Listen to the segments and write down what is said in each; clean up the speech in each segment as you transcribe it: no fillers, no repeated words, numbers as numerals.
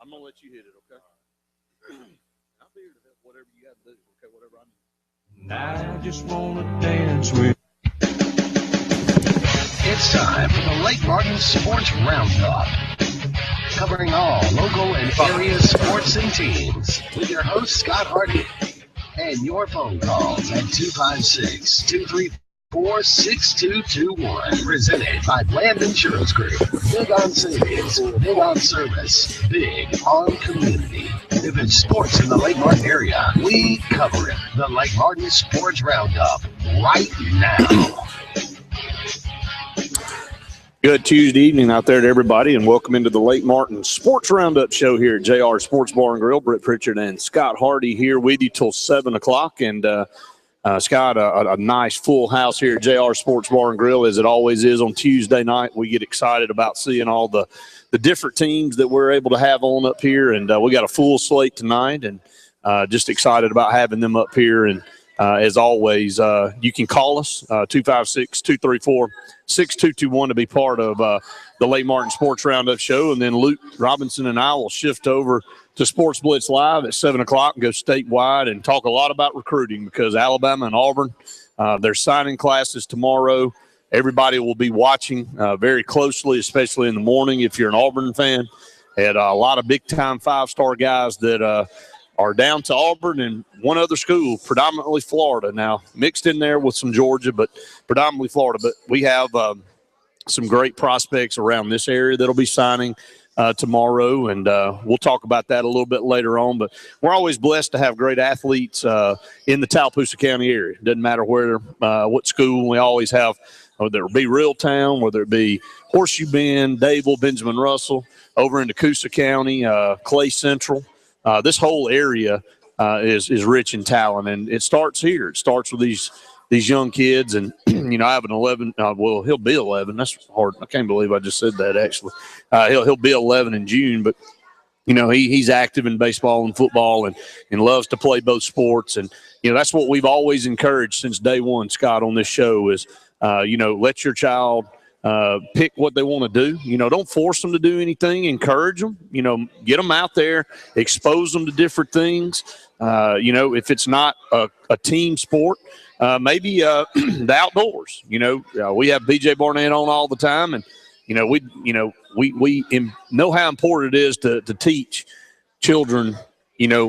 I'm going to let you hit it, okay? I'll be here to help whatever you got to do, okay, whatever I need. I just want to dance with. It's time for the Lake Martin Sports Roundup, covering all local and area sports and teams, with your host, Scott Hardy, and your phone calls at 256-234-6221. Presented by Bland Insurance Group. Big on savings, big on service, big on community. If it's sports in the Lake Martin area, we cover it. The Lake Martin Sports Roundup, right now. Good Tuesday evening out there to everybody, and welcome into the Lake Martin Sports Roundup show here at JR Sports Bar and Grill. Brett Pritchard and Scott Hardy here with you till 7 o'clock. And Scott, a nice full house here at JR Sports Bar and Grill, as it always is on Tuesday night. We get excited about seeing all the different teams that we're able to have on up here, and we got a full slate tonight, and just excited about having them up here. And as always, you can call us, 256-234-6221 to be part of the Lake Martin Sports Roundup show. And then Luke Robinson and I will shift over to Sports Blitz Live at 7 o'clock and go statewide and talk a lot about recruiting, because Alabama and Auburn, their signing classes tomorrow. Everybody will be watching very closely, especially in the morning if you're an Auburn fan. And a lot of big-time five-star guys that are down to Auburn and one other school, predominantly Florida now, mixed in there with some Georgia, but predominantly Florida. But we have some great prospects around this area that'll be signing tomorrow, and we'll talk about that a little bit later on. But we're always blessed to have great athletes in the Tallapoosa County area. It doesn't matter where, what school. We always have, whether it be Reeltown, whether it be Horseshoe Bend, Dable, Benjamin Russell, over into Coosa County, Clay Central. This whole area is rich in talent, and it starts here. It starts with these young kids, and I have an 11. Well, he'll be 11. That's hard. I can't believe I just said that. Actually, he'll be 11 in June. But he's active in baseball and football, and loves to play both sports. And that's what we've always encouraged since day one, Scott, on this show is let your child pick what they want to do. Don't force them to do anything. Encourage them. Get them out there, expose them to different things. If it's not a team sport, maybe the outdoors. We have BJ Barnett on all the time, and we know how important it is to teach children,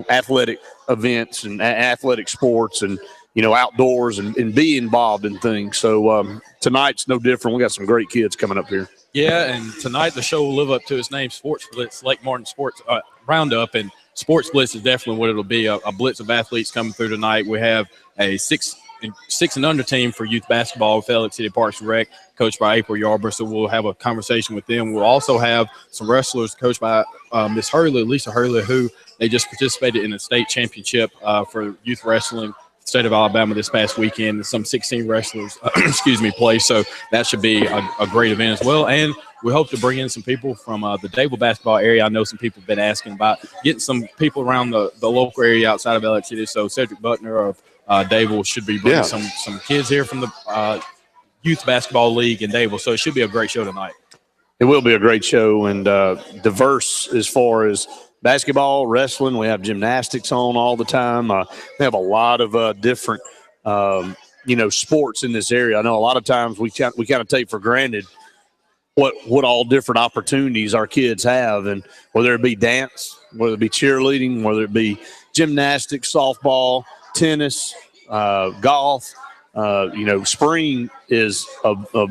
athletic events and athletic sports and outdoors and be involved in things. So tonight's no different. We got some great kids coming up here. Yeah, and tonight the show will live up to its name, Sports Blitz, Lake Martin Sports Roundup, and Sports Blitz is definitely what it'll be, a blitz of athletes coming through tonight. We have a six and under team for youth basketball with Lake City Parks and Rec, coached by April Yarborough, so we'll have a conversation with them. We'll also have some wrestlers coached by Miss Hurley, Lisa Hurley, who they just participated in a state championship for youth wrestling, state of Alabama, this past weekend. Some 16 wrestlers, play. So that should be a great event as well. And we hope to bring in some people from the Dable basketball area. I know some people have been asking about getting some people around the local area outside of Lake City. So Cedric Butner of Dable should be bringing some kids here from the youth basketball league in Dable. So it should be a great show tonight. It will be a great show, and diverse as far as basketball, wrestling. We have gymnastics on all the time. We have a lot of different, sports in this area. I know a lot of times we kind of take for granted what all different opportunities our kids have, and whether it be dance, whether it be cheerleading, whether it be gymnastics, softball, tennis, golf. Spring is a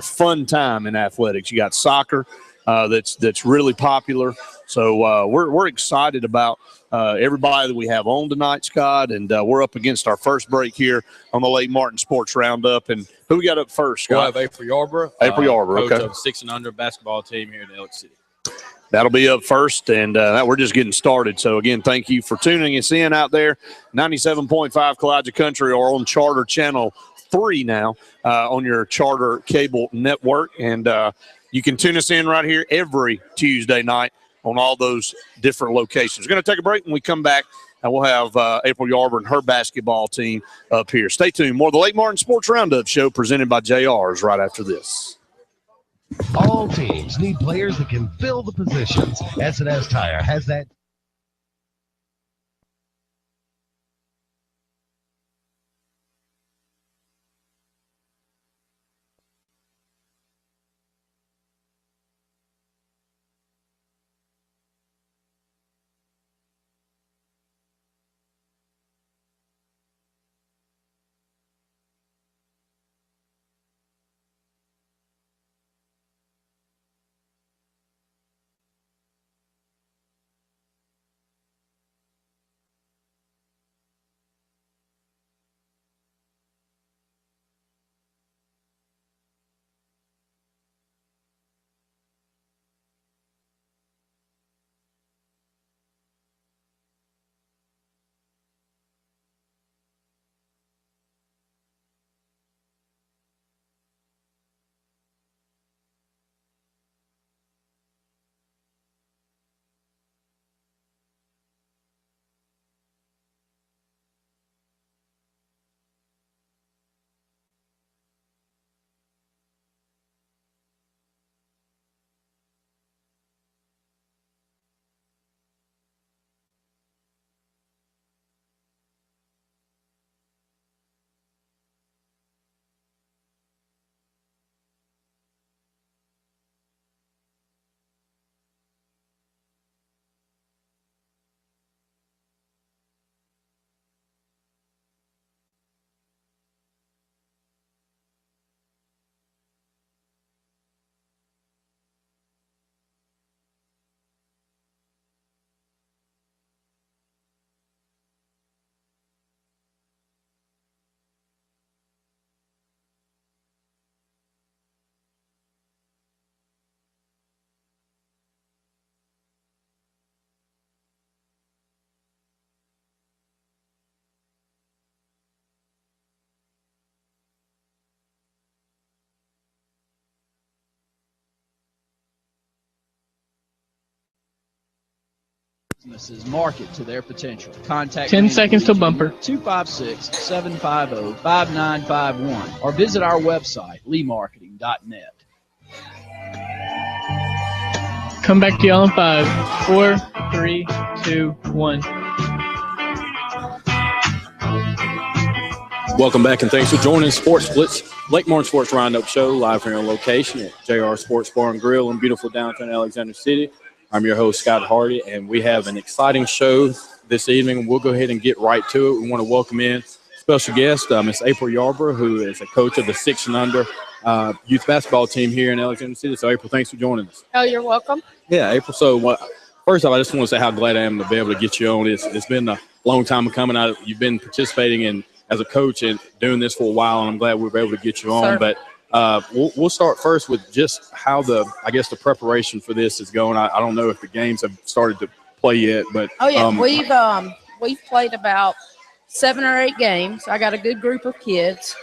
fun time in athletics. You got soccer that's really popular. So we're excited about everybody that we have on tonight, Scott, and we're up against our first break here on the Lake Martin Sports Roundup. And who we got up first, Scott? We'll have April Yarborough. April Yarborough, coach of 6 and under basketball team here in Lake City. That'll be up first, and we're just getting started. So, again, thank you for tuning us in out there. 97.5 Kowaliga Country, or on Charter Channel 3 now on your Charter cable network. And you can tune us in right here every Tuesday night on all those different locations. We're going to take a break. When we come back, and we'll have April Yarborough and her basketball team up here. Stay tuned. More of the Lake Martin Sports Roundup show presented by JR's right after this. All teams need players that can fill the positions. S&S Tire has that. Businesses market to their potential. Contact 10 seconds to bumper. 256-750-5951 or visit our website, leemarketing.net. Come back to y'all in 5, 4, 3, 2, 1. Welcome back, and thanks for joining Sports Blitz, Lake Martin Sports Roundup Show, live here on location at JR Sports Bar and Grill in beautiful downtown Alexander City. I'm your host, Scott Hardy, and we have an exciting show this evening. We'll go ahead and get right to it. We want to welcome in special guest, Miss April Yarborough, who is a coach of the 6 and under youth basketball team here in Alexander City. So, April, thanks for joining us. Oh, you're welcome. Yeah, April. So, first off, I just want to say how glad I am to be able to get you on. It's been a long time coming. You've been participating in as a coach and doing this for a while, and I'm glad we were able to get you on. Sure. But we'll start first with just how the preparation for this is going. I don't know if the games have started to play yet, but we've played about 7 or 8 games. I got a good group of kids.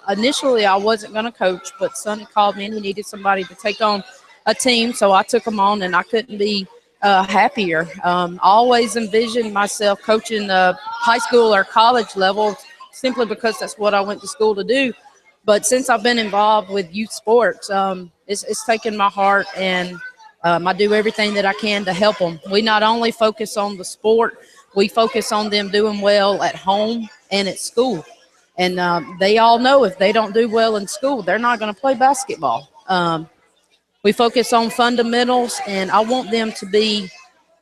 Initially, I wasn't going to coach, but Sonny called me and he needed somebody to take on a team, so I took them on, and I couldn't be happier. I always envisioned myself coaching the high school or college level simply because that's what I went to school to do. But since I've been involved with youth sports, it's taken my heart, and I do everything that I can to help them. We not only focus on the sport, we focus on them doing well at home and at school. And they all know if they don't do well in school, they're not going to play basketball. We focus on fundamentals, and I want them to be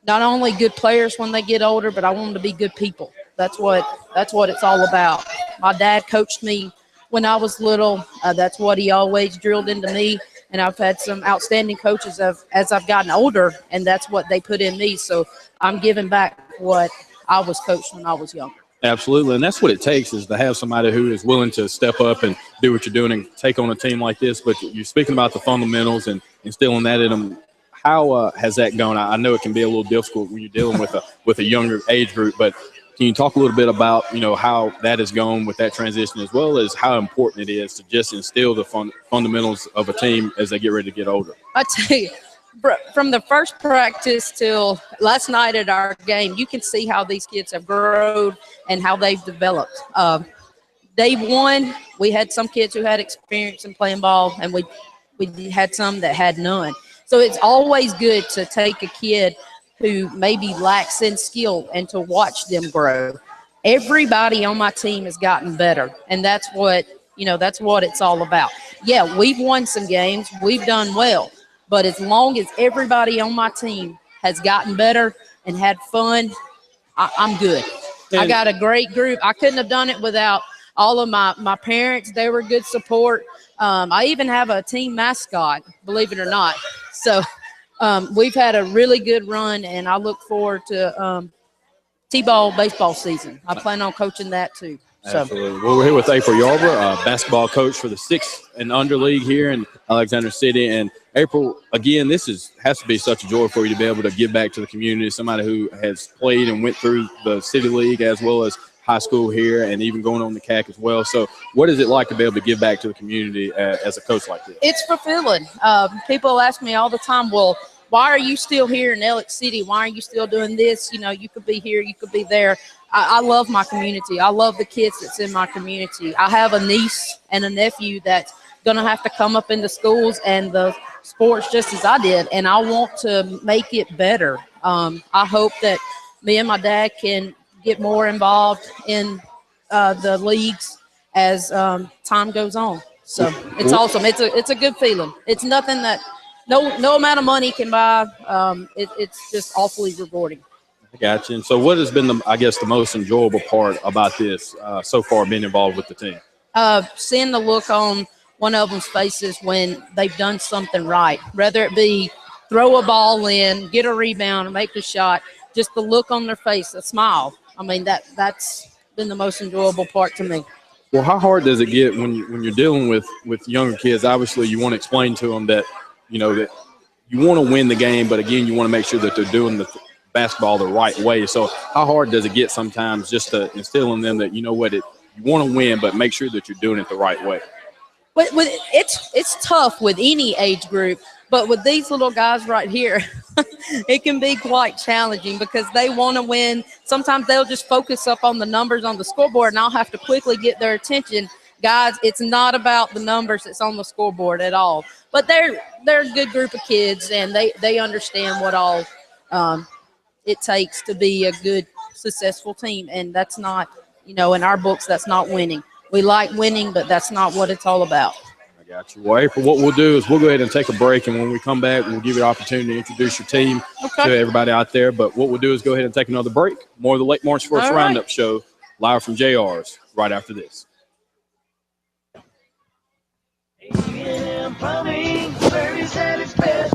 not only good players when they get older, but I want them to be good people. That's what it's all about. My dad coached me when I was little. That's what he always drilled into me, and I've had some outstanding coaches as I've gotten older, and that's what they put in me. So I'm giving back what I was coached when I was younger. Absolutely, and that's what it takes, is to have somebody who is willing to step up and do what you're doing and take on a team like this. But you're speaking about the fundamentals and instilling that in them. How has that gone? I know it can be a little difficult when you're dealing with a younger age group, but can you talk a little bit about, how that has gone with that transition, as well as how important it is to just instill the fundamentals of a team as they get ready to get older? I tell you, from the first practice till last night at our game, you can see how these kids have grown and how they've developed. Day one, we had some kids who had experience in playing ball, and we We had some that had none. So it's always good to take a kid who maybe lacks in skill and to watch them grow. Everybody on my team has gotten better, and that's what that's what it's all about. Yeah, we've won some games, we've done well, but as long as everybody on my team has gotten better and had fun, I'm good. I got a great group. I couldn't have done it without all of my parents. They were good support. I even have a team mascot, believe it or not. So we've had a really good run, and I look forward to T-ball baseball season. I plan on coaching that too. So. Absolutely. Well, we're here with April Yarber, basketball coach for the 6th and under league here in Alexander City. And April, again, has to be such a joy for you to be able to give back to the community. Somebody who has played and went through the city league as well as high school here, and even going on the CAC as well. So, what is it like to be able to give back to the community as a coach like this? It's fulfilling. People ask me all the time, well, why are you still here in Alex City? Why are you still doing this? You could be here, you could be there. I love my community. I love the kids that's in my community. I have a niece and a nephew that's going to have to come up in the schools and the sports just as I did, and I want to make it better. I hope that me and my dad can get more involved in the leagues as time goes on. So it's awesome. It's a good feeling. It's nothing that no amount of money can buy. It's just awfully rewarding. I got you. And so what has been, the most enjoyable part about this so far, being involved with the team? Seeing the look on one of them's faces when they've done something right, whether it be throw a ball in, get a rebound, or make a shot, just the look on their face, a smile. I mean, that's been the most enjoyable part to me. Well, how hard does it get when you're dealing with younger kids? Obviously, you want to explain to them that, that you want to win the game, but again, you want to make sure that they're doing the basketball the right way. So how hard does it get sometimes just to instill in them that, you want to win, but make sure that you're doing it the right way? But it's tough with any age group, but with these little guys right here, it can be quite challenging because they want to win. Sometimes they'll just focus up on the numbers on the scoreboard, and I'll have to quickly get their attention. Guys, it's not about the numbers that's on the scoreboard at all. But they're a good group of kids, and they understand what all it takes to be a good, successful team. And that's not, in our books, that's not winning. We like winning, but that's not what it's all about. I got you. Well, April, what we'll do is we'll go ahead and take a break, and when we come back, we'll give you an opportunity to introduce your team to everybody out there. But what we'll do is go ahead and take another break. More of the Lake Martin Sports Roundup show live from JR's right after this. Plumbing, service at its best.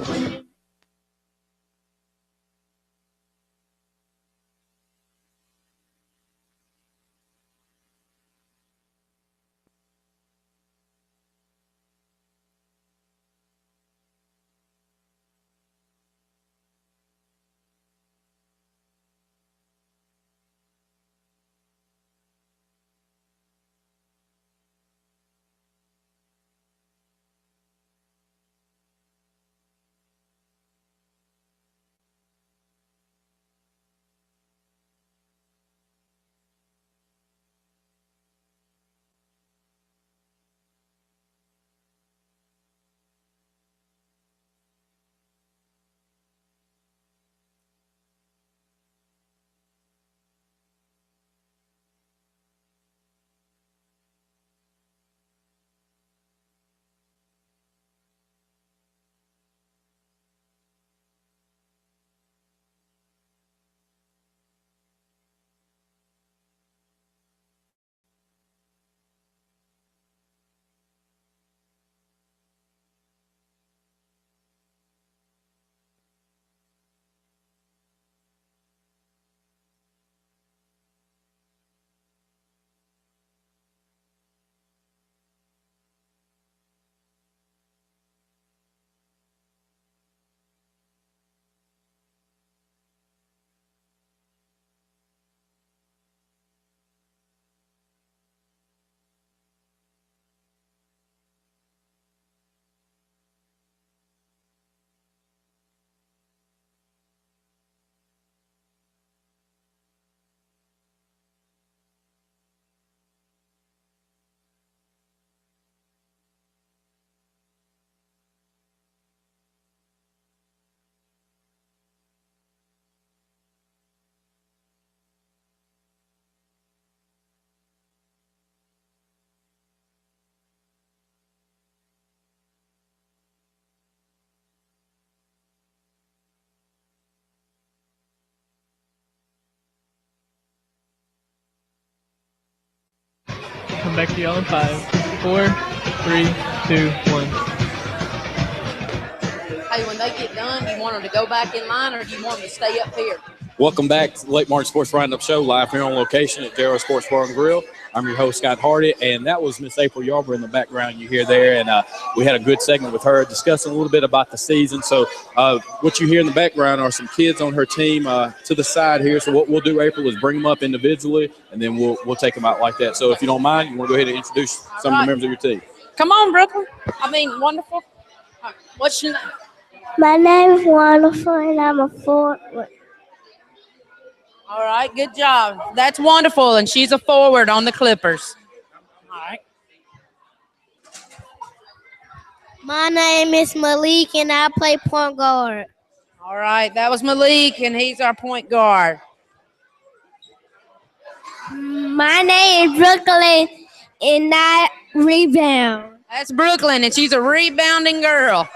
back to y'all in 5, 4, 3, 2, 1. Hey, when they get done, do you want them to go back in line or do you want them to stay up here? Welcome back to the Lake Martin Sports Roundup Show, live here on location at JR Sports Bar and Grill. I'm your host, Scott Hardy, and that was Miss April Yarber in the background you hear there. And we had a good segment with her discussing a little bit about the season. So what you hear in the background are some kids on her team to the side here. So what we'll do, April, is bring them up individually, and then we'll take them out like that. So if you don't mind, you want to go ahead and introduce some of the members of your team. Come on, Brooklyn. Wonderful. What's your name? My name is Wonderful, and I'm a forward. All right, good job. That's wonderful, and she's a forward on the Clippers. All right. My name is Malik, and I play point guard. All right, that was Malik, and he's our point guard. My name is Brooklyn, and I rebound. That's Brooklyn, and she's a rebounding girl.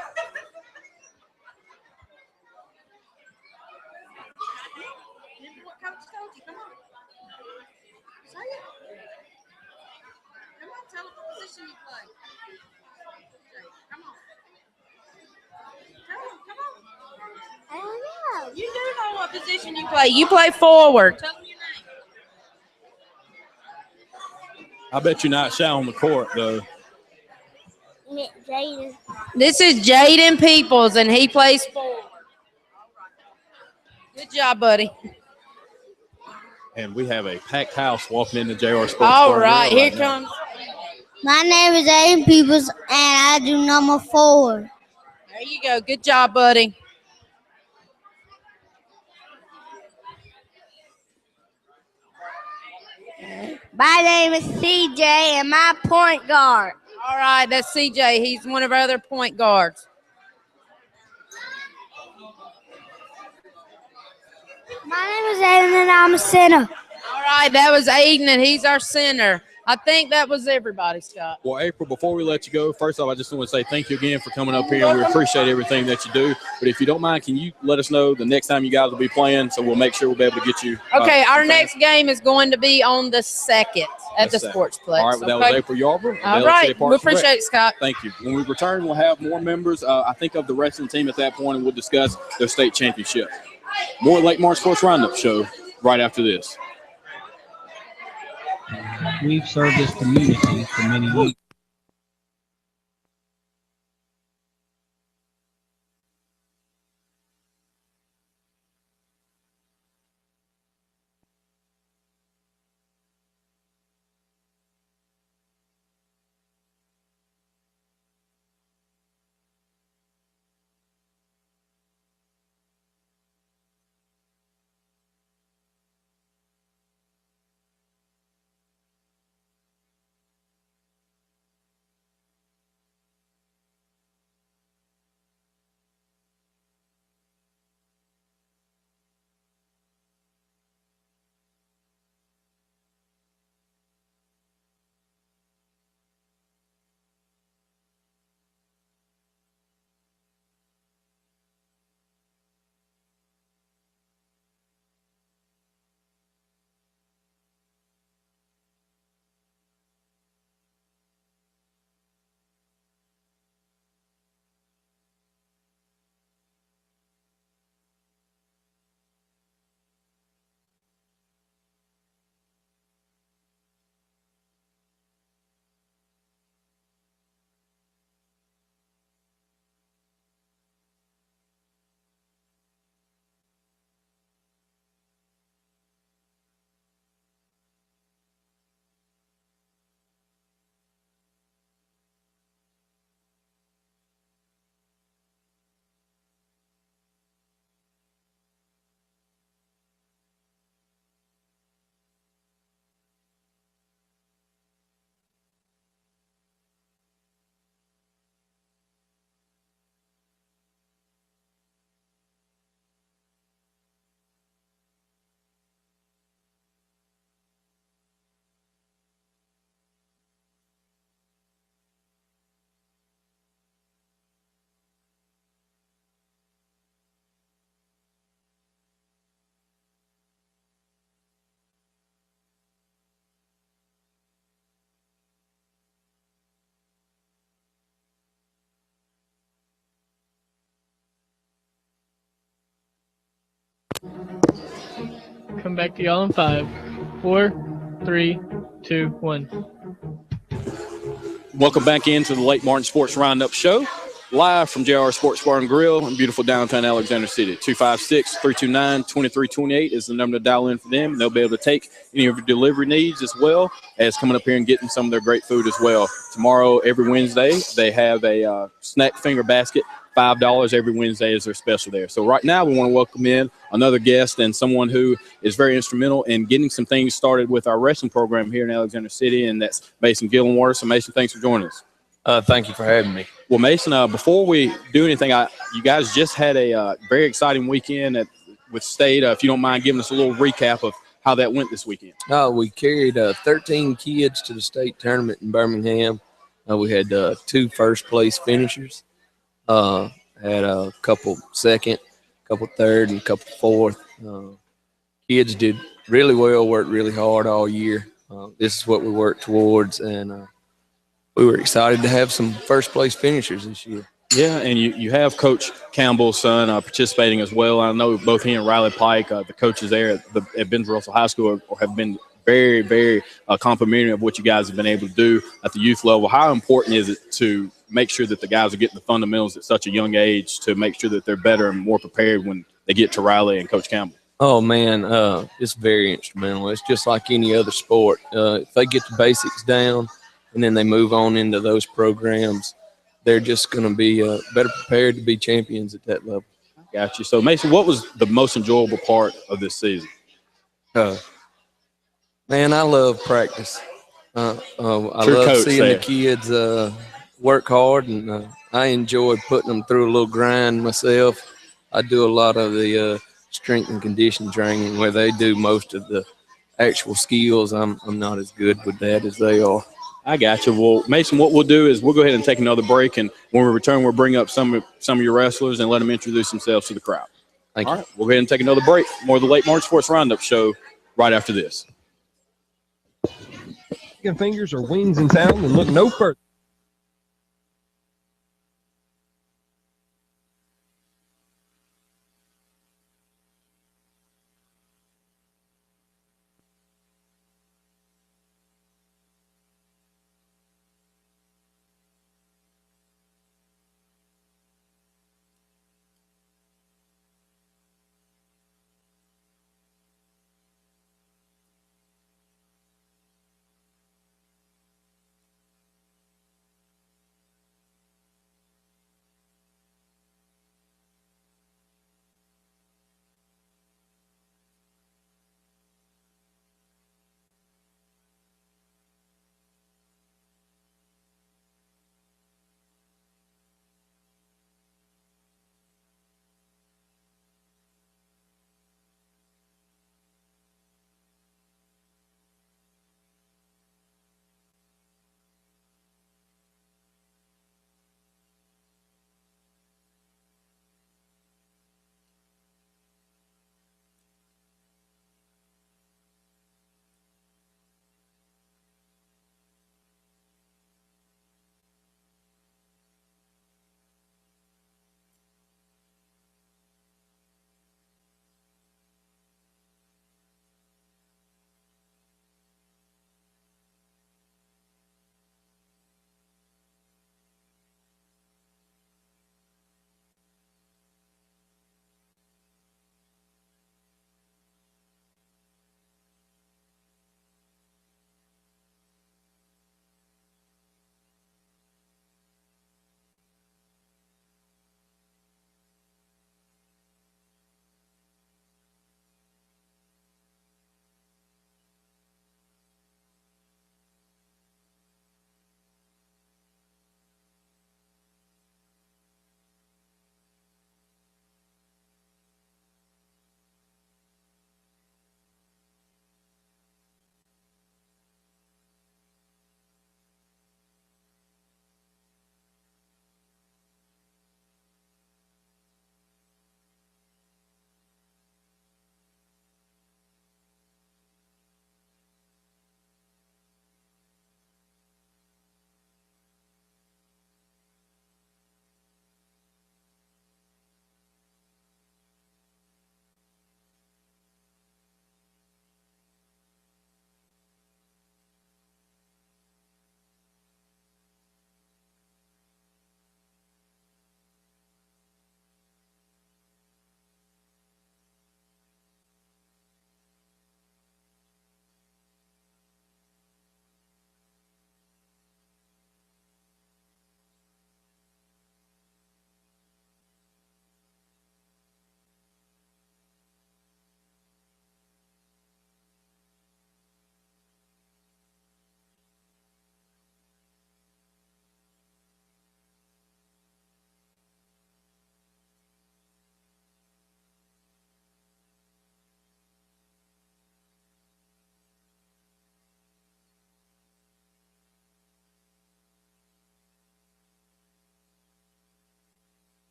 You do know what position you play. You play forward. Tell them your name. I bet you're not shy on the court, though. Jaden. This is Jaden Peoples, and he plays forward. Good job, buddy. And we have a packed house walking into JR Sports. All right, here comes. My name is Jaden Peoples, and I do number 4. There you go. Good job, buddy. My name is CJ, and my point guard. All right, that's CJ. He's one of our other point guards. My name is Aiden, and I'm a center. All right, that was Aiden, and he's our center. I think that was everybody, Scott. Well, April, before we let you go, first off, I just want to say thank you again for coming up here. We appreciate everything that you do. But if you don't mind, can you let us know the next time you guys will be playing so we'll make sure we'll be able to get you. Okay, our next game is going to be on the 2nd at the Sportsplex. All right, well, that was April Yarber. All right, we appreciate it, Scott. Thank you. When we return, we'll have more members. I think of the wrestling team at that point, and we'll discuss their state championship. More Lake Martin Sports Roundup show right after this. We've served this community for many years. Come back to y'all in 5, 4, 3, 2, 1. Welcome back into the Lake Martin Sports Roundup Show, live from JR Sports Bar and Grill in beautiful downtown Alexander City. 256-329-2328 is the number to dial in for them. They'll be able to take any of your delivery needs as well as coming up here and getting some of their great food as well. Tomorrow, every Wednesday, they have a snack finger basket. $5 every Wednesday is their special there. So right now we want to welcome in another guest and someone who is very instrumental in getting some things started with our wrestling program here in Alexander City, and that's Mason Gillenwater. So Mason, thanks for joining us. Thank you for having me. Well, Mason, before we do anything, you guys just had a very exciting weekend with State. If you don't mind giving us a little recap of how that went this weekend. We carried 13 kids to the state tournament in Birmingham. We had 2 first-place finishers. Had a couple second, couple third, and a couple fourth. Kids did really well, worked really hard all year. This is what we worked towards, and we were excited to have some first-place finishers this year. Yeah, and you have Coach Campbell's son participating as well. I know both he and Riley Pike, the coaches there at Ben's Russell High School, have been very, very complimentary of what you guys have been able to do at the youth level. How important is it to make sure that the guys are getting the fundamentals at such a young age to make sure that they're better and more prepared when they get to Riley and Coach Campbell? Oh, man, it's very instrumental. It's just like any other sport. If they get the basics down and then they move on into those programs, they're just going to be better prepared to be champions at that level. Got you. So, Mason, what was the most enjoyable part of this season? Man, I love practice. I love seeing the kids work hard, and I enjoy putting them through a little grind myself. I do a lot of the strength and conditioning training where they do most of the actual skills. I'm not as good with that as they are. I got you. Well, Mason, what we'll do is we'll go ahead and take another break, and when we return, we'll bring up some of your wrestlers and let them introduce themselves to the crowd. Thank you. All right, we'll go ahead and take another break. More of the Lake Martin Sports Roundup Show right after this. Chicken fingers or wings in town, and look no further.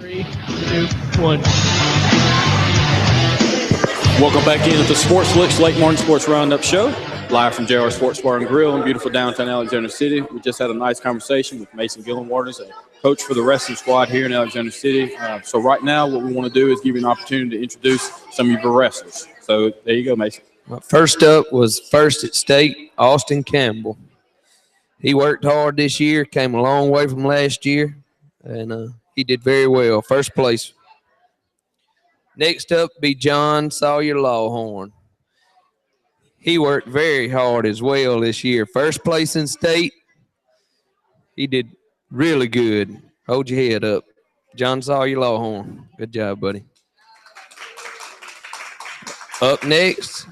3, 2, 1. Welcome back in at the Sports Blitz Lake Martin Sports Roundup Show, live from JR Sports Bar and Grill in beautiful downtown Alexander City. We just had a nice conversation with Mason Gillenwaters, a coach for the wrestling squad here in Alexander City. So right now what we want to do is give you an opportunity to introduce some of your wrestlers. So there you go, Mason. First up was first at state, Austin Campbell. He worked hard this year, came a long way from last year, and he did very well. First place. Next up be John Sawyer Lawhorn. He worked very hard as well this year. First place in state. He did really good. Hold your head up. John Sawyer Lawhorn. Good job, buddy. Up next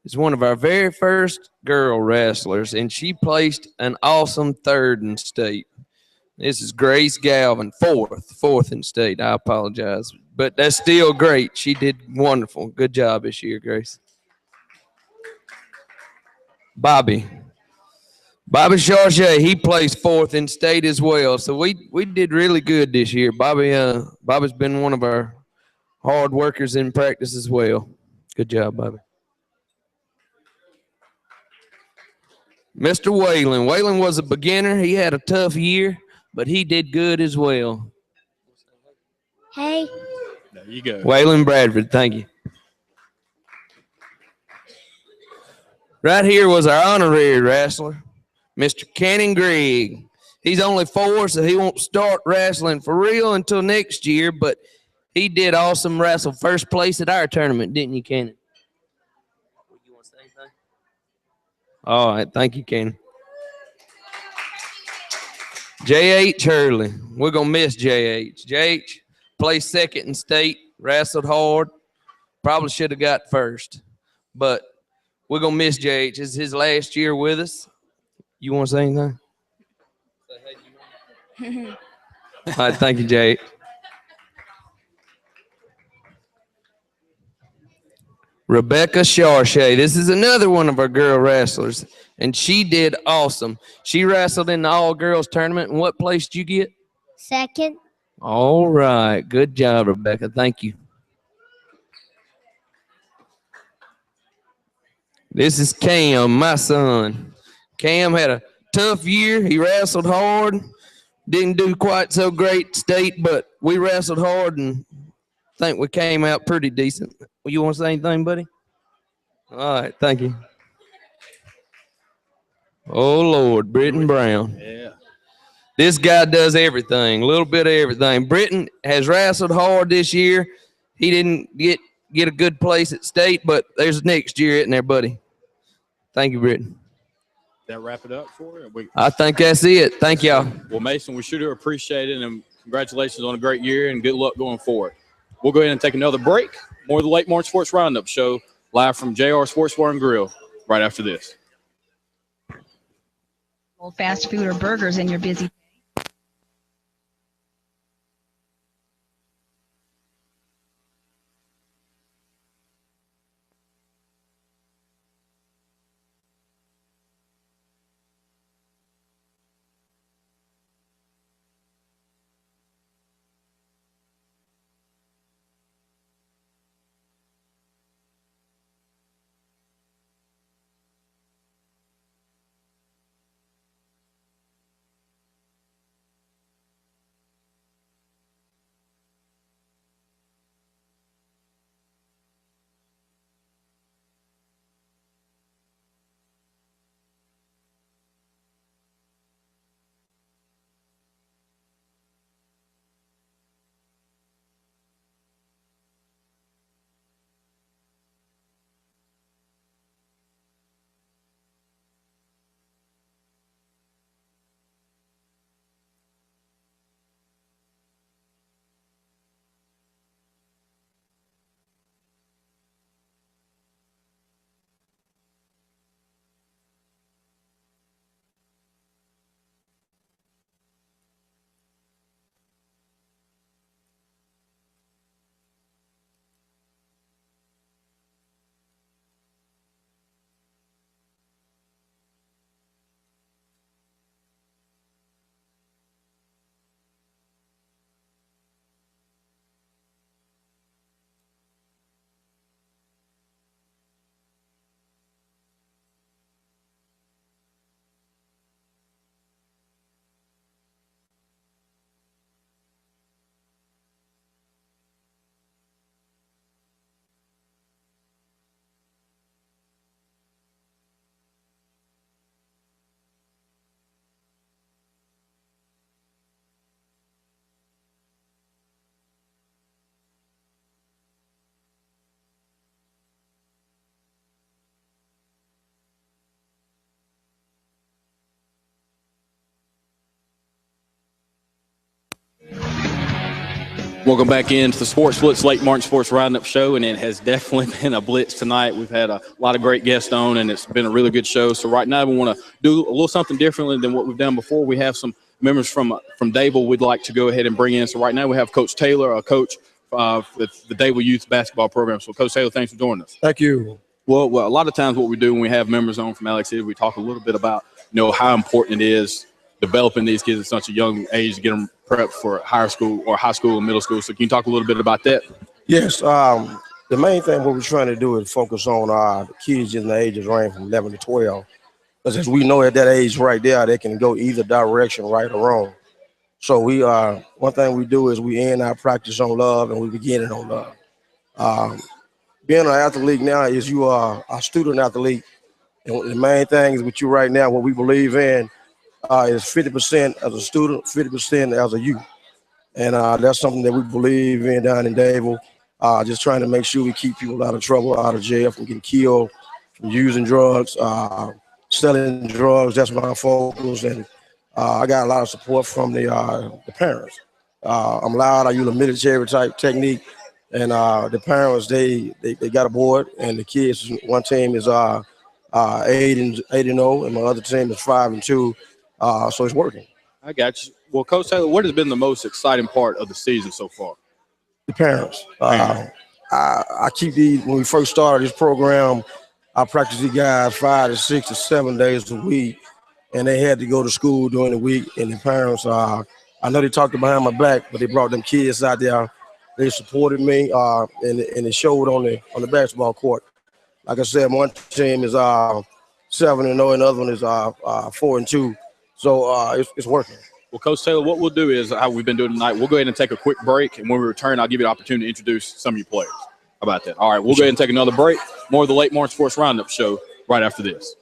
is one of our very first girl wrestlers, and she placed an awesome third in state. This is Grace Galvin, fourth in state. I apologize, but that's still great. She did wonderful. Good job this year, Grace. Bobby Charchet, he placed fourth in state as well. So we did really good this year. Bobby's been one of our hard workers in practice as well. Good job, Bobby. Mr. Whalen. Whalen was a beginner. He had a tough year, but he did good as well. Hey. There you go. Whalen Bradford, thank you. Right here was our honorary wrestler, Mr. Cannon Gregg. He's only 4, so he won't start wrestling for real until next year, but he did awesome wrestle. First place at our tournament, didn't you, Cannon? You want to say anything? All right, thank you, Cannon. J.H. Hurley. We're going to miss J.H. J.H. placed second in state, wrestled hard. Probably should have got first, but we're going to miss J.H. It's his last year with us. You want to say anything? All right, thank you, J.H. Rebecca Charchet. This is another one of our girl wrestlers, and she did awesome. She wrestled in the all-girls tournament, and what place did you get? Second. All right. Good job, Rebecca. Thank you. This is Cam, my son. Cam had a tough year. He wrestled hard. Didn't do quite so great state, but we wrestled hard and think we came out pretty decent. You want to say anything, buddy? All right, thank you. Oh, Lord, Britton Brown. Yeah. This guy does everything, a little bit of everything. Britton has wrestled hard this year. He didn't get a good place at state, but there's next year, isn't there, buddy? Thank you, Britton. That wrap it up for you? I think that's it. Thank y'all. Well, Mason, we sure do appreciate it, and congratulations on a great year, and good luck going forward. We'll go ahead and take another break. More of the Lake Martin Sports Roundup Show, live from JR Sports Bar and Grill, right after this. Fast food or burgers in your busy Welcome back into the Sports Blitz Lake Martin Sports Roundup show, and it has definitely been a blitz tonight. We've had a lot of great guests on, and it's been a really good show. So right now we want to do a little something differently than what we've done before. We have some members from Dable we'd like to go ahead and bring in. So right now we have Coach Taylor, a coach with the Dable Youth Basketball Program. So Coach Taylor, thanks for joining us. Thank you. Well, a lot of times what we do when we have members on from Alex City, we talk a little bit about, how important it is developing these kids at such a young age to get them prepped for high school and middle school. So can you talk a little bit about that? Yes. The main thing what we're trying to do is focus on the kids in the ages range from 11 to 12. Because as we know at that age right there, they can go either direction, right or wrong. So one thing we do is we end our practice on love and we begin it on love. Being an athlete now is you are a student athlete. And the main thing is with you right now, what we believe in is 50% as a student, 50% as a youth. And that's something that we believe in down in Dable. Just trying to make sure we keep people out of trouble, out of jail, from getting killed, from using drugs, selling drugs. That's my focus. And I got a lot of support from the parents. I'm loud. I use a military type technique. And the parents, they got aboard. And the kids, one team is 8-0, and my other team is 5-2. So it's working. I got you. Well, Coach Taylor, what has been the most exciting part of the season so far? The parents. I keep these, when we first started this program, I practiced these guys 5 to 6 to 7 days a week, and they had to go to school during the week. And the parents, I know they talked behind my back, but they brought them kids out there. They supported me, and it showed on the basketball court. Like I said, one team is 7-0, and the other one is 4-2. So it's working. Well, Coach Taylor, what we'll do is how we've been doing tonight. We'll go ahead and take a quick break, and when we return, I'll give you the opportunity to introduce some of your players. How about that? All right, we'll go ahead and take another break. More of the Lake Martin Sports Roundup show right after this.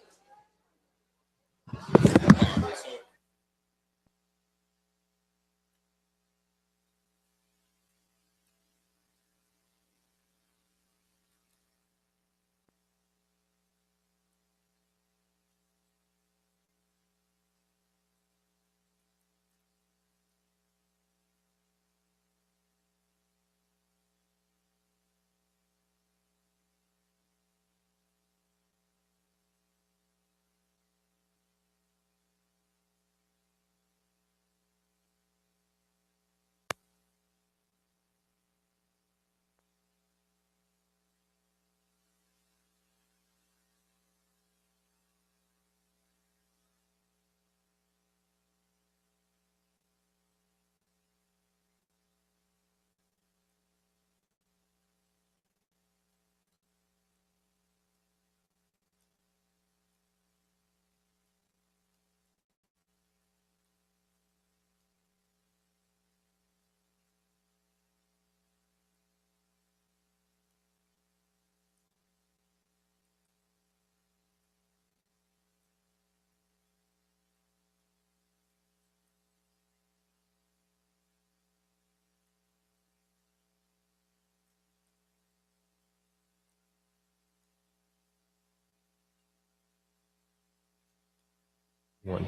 One.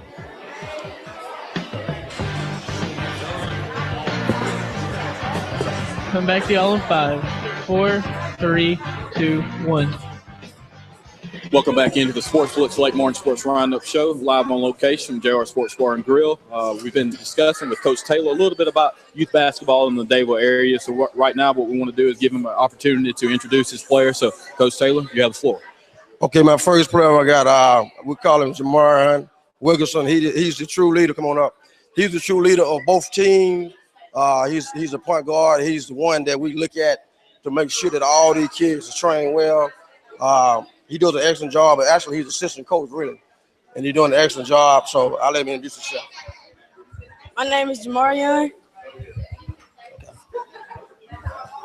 Come back to y'all in 5, 4, 3, 2, 1. Welcome back into the Sports Blitz Lake Martin Sports Roundup show, live on location from JR Sports Bar and Grill. We've been discussing with Coach Taylor a little bit about youth basketball in the Dable area. So right now what we want to do is give him an opportunity to introduce his player. So, Coach Taylor, you have the floor. Okay, my first player I got, we call him Jamarian Wilkerson. He's the true leader. Come on up. He's the true leader of both teams. He's a point guard. He's the one that we look at to make sure that all these kids are trained well. He does an excellent job, but actually he's assistant coach, really. And he's doing an excellent job, so I'll let him introduce himself. My name is Jamarian.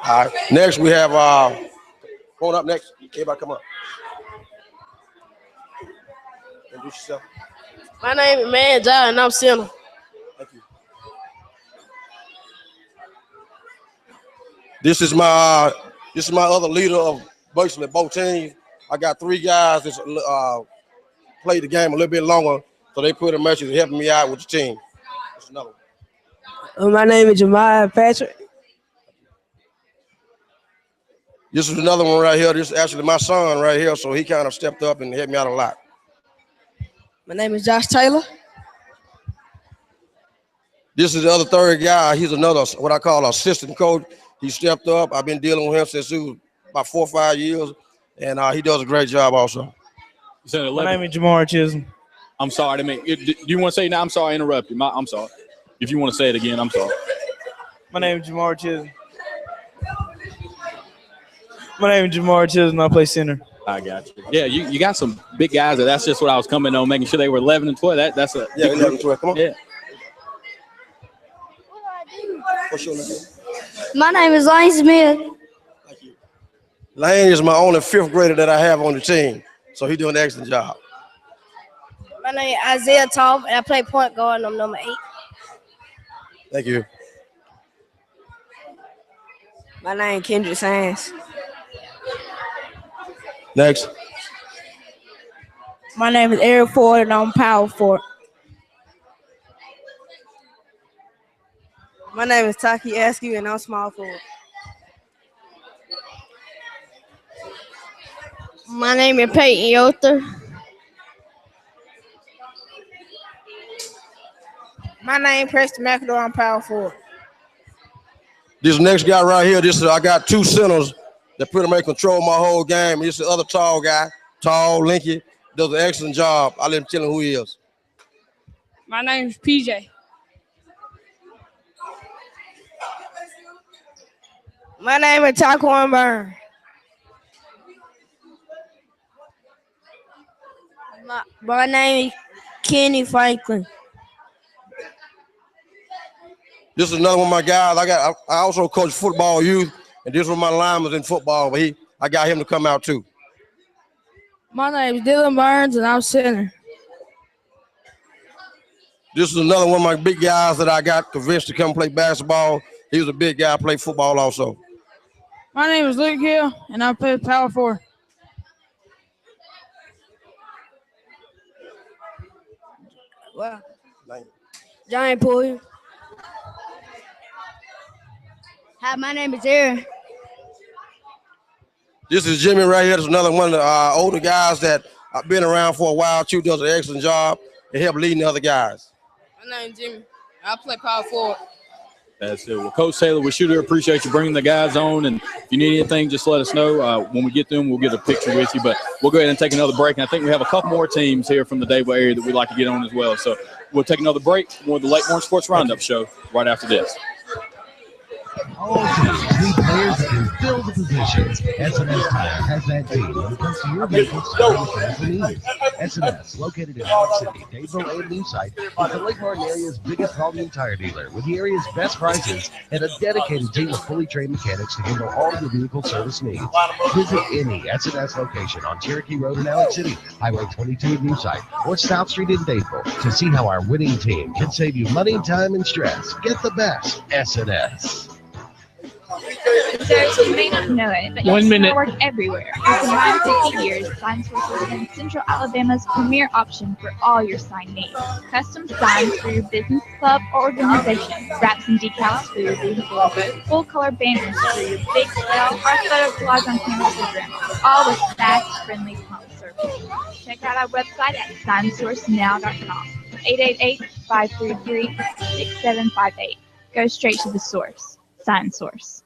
All right. Next, we have, going up next. Everybody come up. Introduce yourself. My name is Man Jai, and I'm center. Thank you. This is my other leader of basically both teams. I got 3 guys that played the game a little bit longer, so they put a message helping me out with the team. That's another one. My name is Jemiah Patrick. This is another one right here. This is actually my son right here, so he kind of stepped up and helped me out a lot. My name is Josh Taylor. This is the other third guy. He's another, what I call assistant coach. He stepped up. I've been dealing with him since he was about 4 or 5 years, and he does a great job also. My name is Jamar Chisholm. I'm sorry. Do you want to say now? I'm sorry I interrupted you. I'm sorry. If you want to say it again, I'm sorry. My name is Jamar Chisholm. My name is Jamar Chisholm. I play center. I got you. Yeah, you got some big guys. That's just what I was coming on, making sure they were 11 and 12. That's a 11 and 12. Come on. Yeah. What's your name? My name is Lane Smith. Lane is my only 5th grader that I have on the team, so he's doing an excellent job. My name is Isaiah Toff, and I play point guard, and I'm number 8. Thank you. My name is Kendrick Sands. Next. My name is Eric Ford, and I'm power forward. My name is Taki Askew, and I'm small forward. My name is Peyton Yoder. My name is Preston McAdoo, I'm power forward. This next guy right here, I got 2 centers that pretty much control my whole game. This is the other tall guy, tall, lanky, does an excellent job. I'll let him tell him who he is. My name is PJ. My name is Taquan Byrne. My name is Kenny Franklin. This is another one of my guys. I also coach football youth, and this was my lineman in football, but I got him to come out too. My name is Dylan Burns, and I'm center. This is another one of my big guys that I got convinced to come play basketball. He was a big guy, played football also. My name is Luke Hill, and I play power forward. Well, Johnny Poole. Hi, my name is Aaron. This is Jimmy right here. This is another one of the older guys that I've been around for a while too. Does an excellent job and help leading the other guys. My name is Jimmy. I play power forward. That's it. Well, Coach Taylor, we sure do appreciate you bringing the guys on. And if you need anything, just let us know. When we get them, we'll get a picture with you. But we'll go ahead and take another break. And I think we have a couple more teams here from the Dayville area that we'd like to get on as well. So we'll take another break. More of the Lake Martin Sports Roundup show right after this. All teams need players that can fill the positions. SNS Tire has that team when it comes to your vehicle's service and needs. SNS, located in Park City, Dayville, and Newsite, is the Lake Martin area's biggest volume tire dealer with the area's best prices and a dedicated team of fully trained mechanics to handle all your vehicle service needs. Visit any SNS location on Cherokee Road in Alex City, Highway 22 in Newsite, or South Street in Dayville to see how our winning team can save you money, time, and stress. Get the best SNS. So you may not know it, but 1 minute. work everywhere. For combined 50 years, Sign Source has been Central Alabama's premier option for all your sign needs. Custom signs for your business, club, or organization. Wraps and decals for your vehicle logo. Full-color banners for your big sale or photo collage on camera program. All with fast, friendly prompt service. Check out our website at signsourcenow.com. 888-533-6758. Go straight to the source. Sign Source.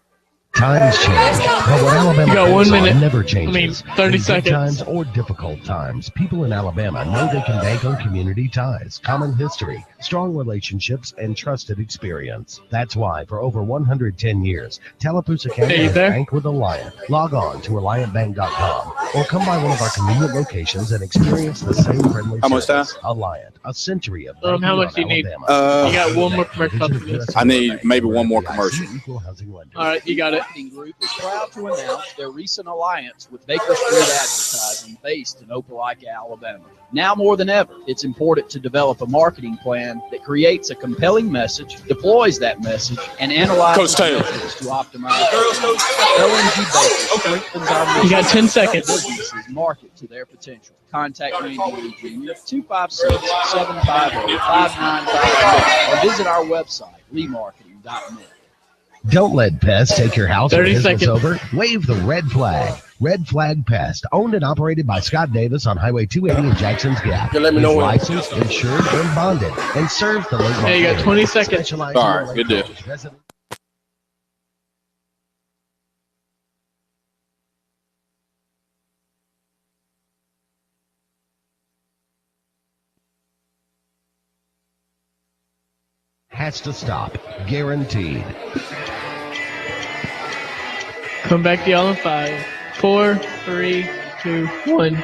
Times change, but what Alabama You got 1 minute. never changes. 30 In good seconds. times or difficult times, people in Alabama know they can bank on community ties, common history, strong relationships, and trusted experience. That's why, for over 110 years, Tallapoosa County Hey, has there? banked with Alliant. Log on to AlliantBank.com or come by one of our convenient locations and experience the same friendly How much time? service. Alliant, a century of How banking much on do you need? Alabama. You got one more commercial after this. I need maybe one more commercial. Equal housing lender. All right, you got it. Group is proud to announce their recent alliance with Baker Street Advertising, based in Opelika, Alabama. Now more than ever, it's important to develop a marketing plan that creates a compelling message, deploys that message, and analyzes Coach Taylor. methods to optimize. LMG Baker strengthens our mission You got 10 to help seconds. businesses market to their potential. Contact Randy Lee Jr. 256-750-5955 or visit our website, leemarketing.net. Don't let pests take your house or 30 business seconds. over. Wave the red flag. Red Flag Pest, owned and operated by Scott Davis on Highway 280 in Jackson's Gap. Yeah, let me He's know when. licensed, insured, and bonded, and serves the late Hey, you got 20 seconds. All right, good deal. Has to stop. Guaranteed. Come back to y'all in 5, 4, 3, 2, 1.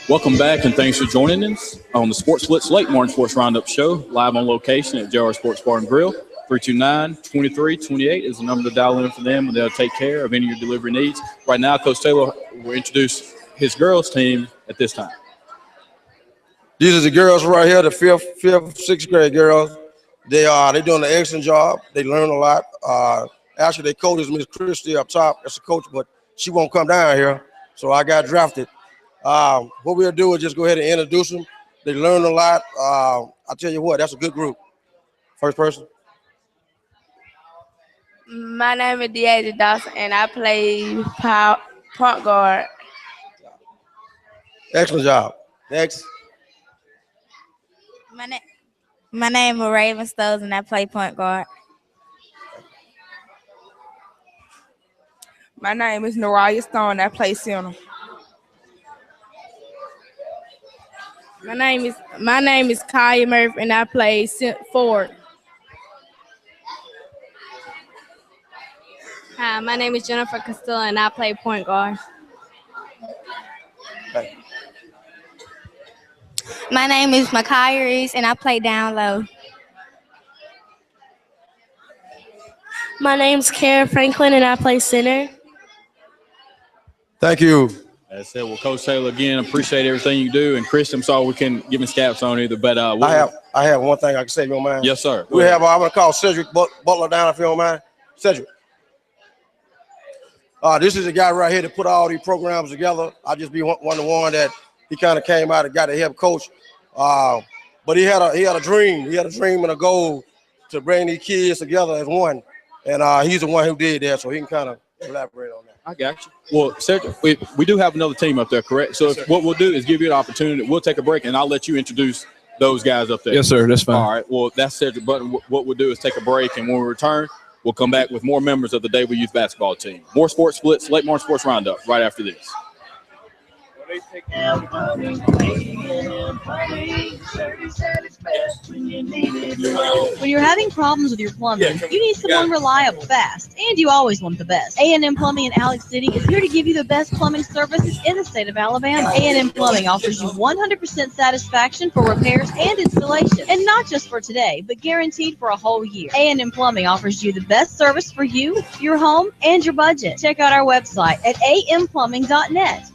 Welcome back, and thanks for joining us on the Sports Blitz Lake Martin Sports Roundup Show, live on location at JR Sports Bar and Grill. 329-2328 is the number to dial in for them, and they'll take care of any of your delivery needs. Right now, Coach Taylor will introduce his girls' team at this time. These are the girls right here, the fifth, sixth grade girls. They're doing an excellent job. They learn a lot. Actually, their coach is Miss Christie up top. That's the coach, but she won't come down here, so I got drafted. What we'll do is just go ahead and introduce them. They learn a lot. I'll tell you what, that's a good group. First person. My name is Deasia Dawson, and I play point guard. Excellent job. Next. My name is Raven Stokes, and I play point guard. My name is Noraya Stone, and I play center. My name is Kaya Murphy, and I play forward. Hi, my name is Jennifer Castillo, and I play point guard. Okay. My name is Micaiah Reese, and I play down low. My name's Kara Franklin, and I play center. Thank you. That's it. Well, Coach Taylor, again, appreciate everything you do. And Chris, I'm sorry we can give him caps on either, but I have one thing I can say, if you don't mind. Yes, sir. We have. I'm gonna call Cedric Butler down, if you don't mind. Cedric. This is the guy right here that put all these programs together. I just be one that he kind of came out and got a head coach. But he had a dream. He had a dream and a goal to bring these kids together as one. And he's the one who did that, so he can kind of elaborate on that. I got you. Well, Cedric, we do have another team up there, correct? So what we'll do is give you an opportunity. We'll take a break, and I'll let you introduce those guys up there. Yes, sir. That's fine. All right. Well, that's Cedric Button. What we'll do is take a break, and when we return, we'll come back with more members of the Daily Youth Basketball team. More Sports Blitz, Lake Martin Sports Roundup right after this. When you're having problems with your plumbing, you need someone reliable, fast, and you always want the best. A&M Plumbing in Alex City is here to give you the best plumbing services in the state of Alabama. A&M Plumbing offers you 100% satisfaction for repairs and installation, and not just for today, but guaranteed for a whole year. A&M Plumbing offers you the best service for you, your home, and your budget. Check out our website at amplumbing.net.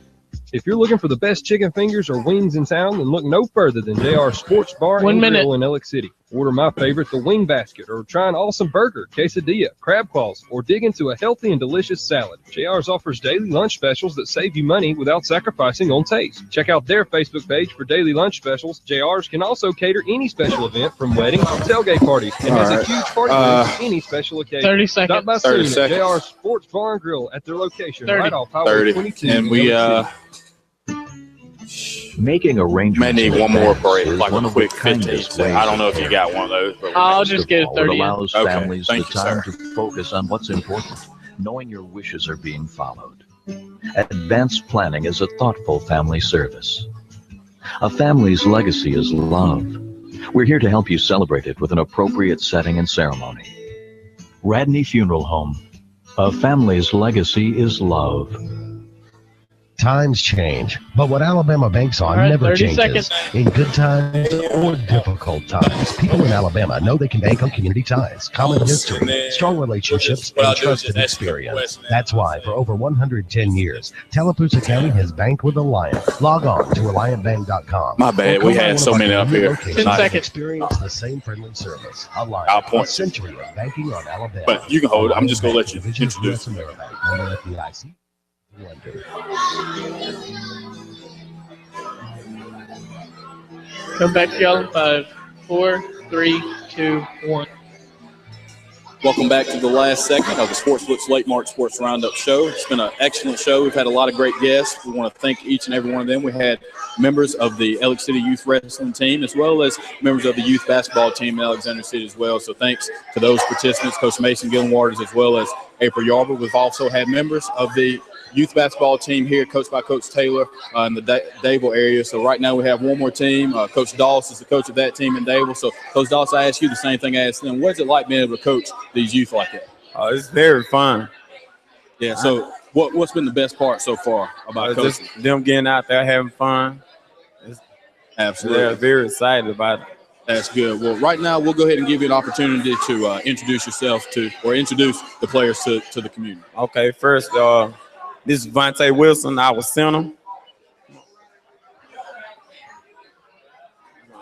If you're looking for the best chicken fingers or wings in town, then look no further than JR Sports Bar and Grill in Alex City. Order my favorite, the Wing Basket, or try an awesome burger, quesadilla, crab claws, or dig into a healthy and delicious salad. JR's offers daily lunch specials that save you money without sacrificing on taste. Check out their Facebook page for daily lunch specials. JR's can also cater any special event from weddings to tailgate parties and has a huge party room for any special occasion. 30 seconds. Stop by 30 soon at seconds. JR Sports Bar and Grill at their location 30. right off Highway 22. And we Making arrangements. may need one more break, like a quick 15. So I don't know if you got one of those. But I'll just get it 30 It in. allows Okay, families the thank you, time sir. to focus on what's important, knowing your wishes are being followed. Advanced planning is a thoughtful family service. A family's legacy is love. We're here to help you celebrate it with an appropriate setting and ceremony. Radney Funeral Home. A family's legacy is love. Times change, but what Alabama banks on All right, never 30 changes. seconds. In good times or difficult times, people in Alabama know they can bank on community ties, common history, strong relationships, and trusted experience. That's why, for over 110 years, Tallapoosa County has banked with Alliant. Log on to AlliantBank.com. My bad, Or we come had by so one of many our up new here. locations 10 and seconds. Experience the same friendly service. Alliant, I'll point. a century of banking on Alabama. But you can hold it. I'm just going to let you Division of introduce. US Ameribank, member FDIC. London. Come back to y'all in 5, 4, 3, 2, 1. Welcome back to the last segment of the Sports Blitz Late March Sports Roundup show. It's been an excellent show. We've had a lot of great guests. We want to thank each and every one of them. We had members of the Alex City Youth Wrestling team as well as members of the youth basketball team in Alexander City as well. So thanks to those participants, Coach Mason Gillen Waters as well as April Yarber. We've also had members of the youth basketball team here, coached by Coach Taylor in the Dable area. So right now we have one more team. Coach Doss is the coach of that team in Dable. So Coach Doss, I ask you the same thing I asked them. What's it like being able to coach these youth like that? It's very fun. Yeah. So what's been the best part so far about coaching? Just them getting out there having fun. Absolutely. They're very excited about it. That's good. Well, right now we'll go ahead and give you an opportunity to introduce yourself introduce the players to the community. Okay. First, this is Vontae Wilson, our center.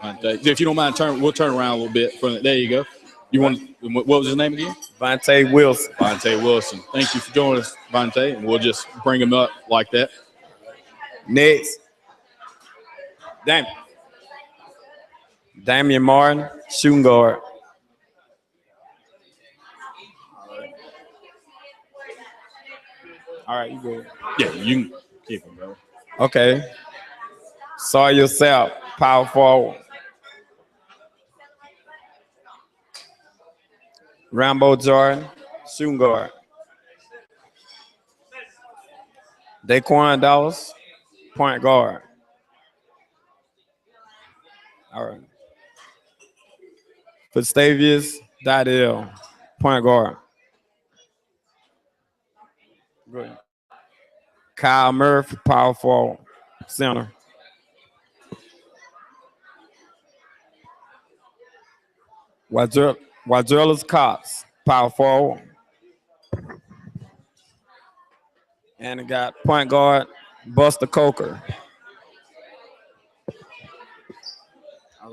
If you don't mind, we'll turn around a little bit. There you go. What was his name again? Vontae Wilson. Vontae Wilson. Thank you for joining us, Vontae, and we'll just bring him up like that. Next, Damian Martin, shooting guard. All right, you go. Yeah, you can keep him, bro. Okay. Sawyer Sapp, power forward. Rambo Jordan, shooting guard. Daquan Dallas, point guard. All right. Gustavius Didell, point guard. Good. Kyle Murphy, power forward, center. Wadrillas Cox, power forward. And it got point guard, Buster Coker.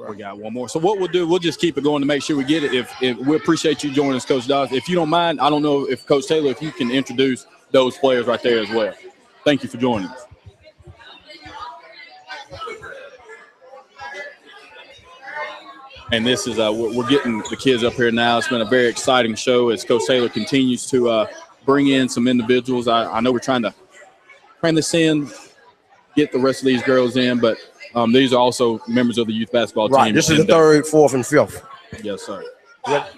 We got one more. So what we'll do, we'll just keep it going to make sure we get it. If we appreciate you joining us, Coach Dawes. If you don't mind, I don't know if Coach Taylor, if you can introduce those players right there as well. Thank you for joining us. And this is we're getting the kids up here now. It's been a very exciting show as Coach Taylor continues to bring in some individuals. I know we're trying to cram this in, get the rest of these girls in, but these are also members of the youth basketball team. Right. This is the third, fourth, and fifth. Yes, sir. Yep.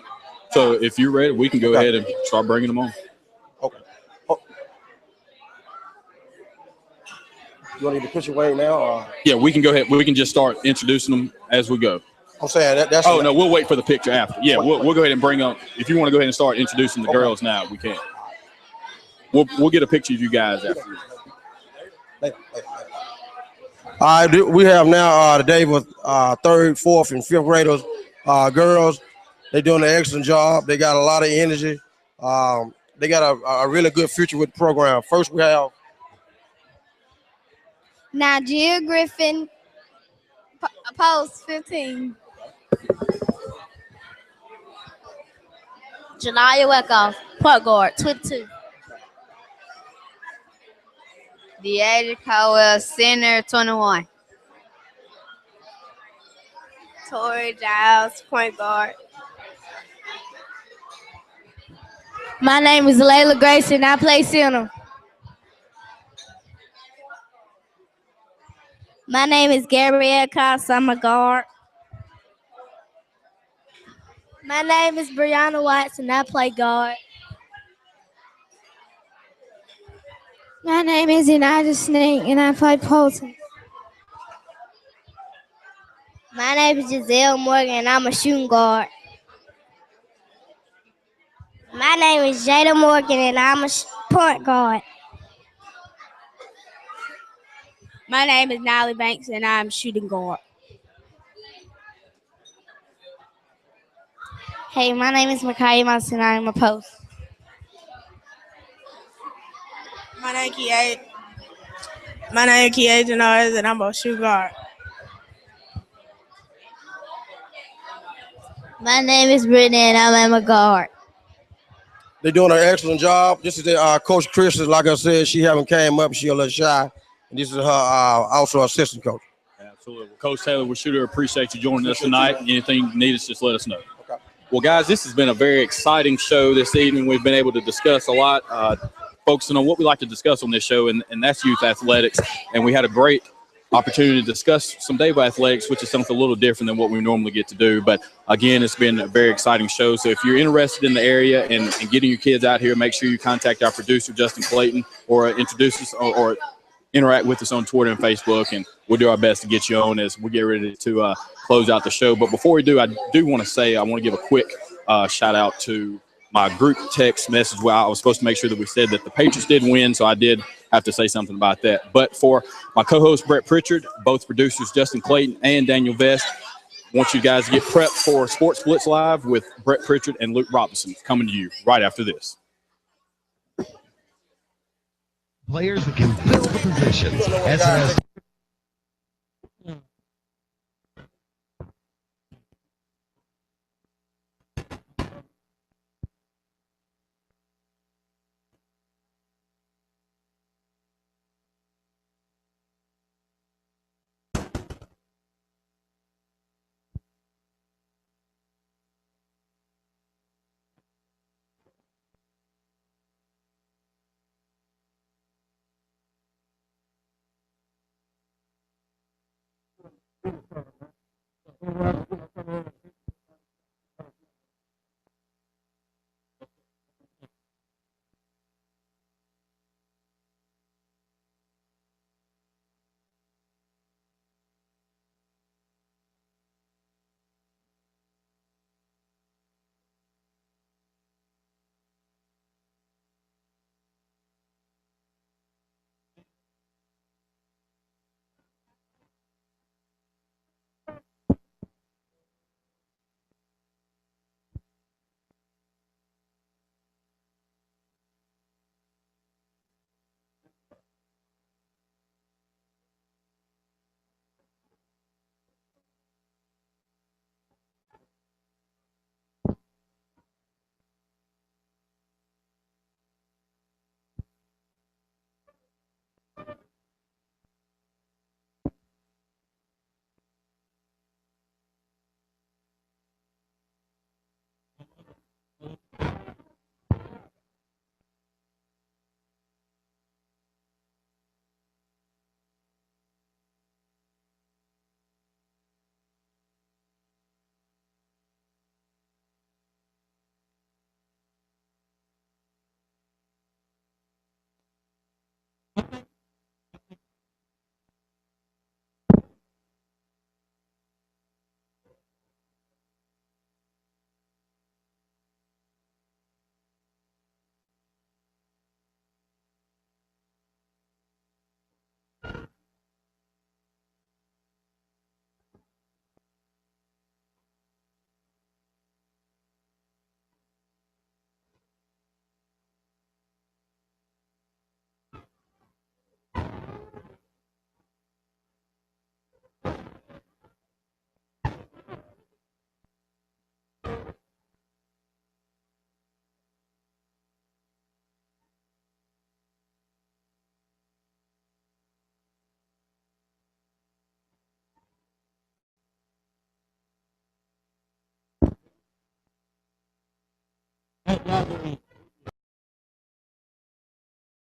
So if you're ready, we can go ahead and start bringing them on. Okay. Oh. You want to get the picture way now? Or? Yeah, we can go ahead. We can just start introducing them as we go. I'm saying that's. Oh no, we'll wait for the picture after. Yeah, we'll go ahead and bring up. If you want to go ahead and start introducing the girls now, we can. We'll get a picture of you guys after. All right, we have now today with third, fourth, and fifth graders, girls. They're doing an excellent job. They got a lot of energy. They got a really good future with the program. First, we have Nigeria Griffin, post 15. Janaya Weckoff, point guard, 22. Deidre Cowell, center, 21. Tori Giles, point guard. My name is Layla Grace, and I play center. My name is Gabrielle Cox, I'm a guard. My name is Brianna Watts, and I play guard. My name is Elijah Snake, and I play post. My name is Giselle Morgan, and I'm a shooting guard. My name is Jada Morgan, and I'm a point guard. My name is Nolly Banks, and I'm shooting guard. Hey, my name is Micaiah Moss, and I'm a post. My name is Kieh Janoris, and I'm a shooting guard. My name is Brittany, and I'm a guard. They're doing an excellent job. This is their Coach Chris. Like I said, she haven't came up. She a little shy. And this is her also assistant coach. Absolutely. Well, Coach Taylor, we sure appreciate you joining us tonight. Anything you need us, just let us know. Okay. Well, guys, this has been a very exciting show this evening. We've been able to discuss a lot, focusing on what we like to discuss on this show, and that's youth athletics. And we had a great opportunity to discuss some Daybo athletics, which is something a little different than what we normally get to do. But again, it's been a very exciting show. So if you're interested in the area and getting your kids out here, make sure you contact our producer, Justin Clayton, or introduce us or interact with us on Twitter and Facebook, and we'll do our best to get you on as we get ready to close out the show. But before we do, I do want to say I want to give a quick shout out to my group text message. Well, I was supposed to make sure that we said that the Patriots did win, so I did have to say something about that. But for my co-host Brett Pritchard, both producers Justin Clayton and Daniel Vest, I want you guys to get prepped for Sports Blitz Live with Brett Pritchard and Luke Robinson coming to you right after this. Players that can fill the positions. SNS.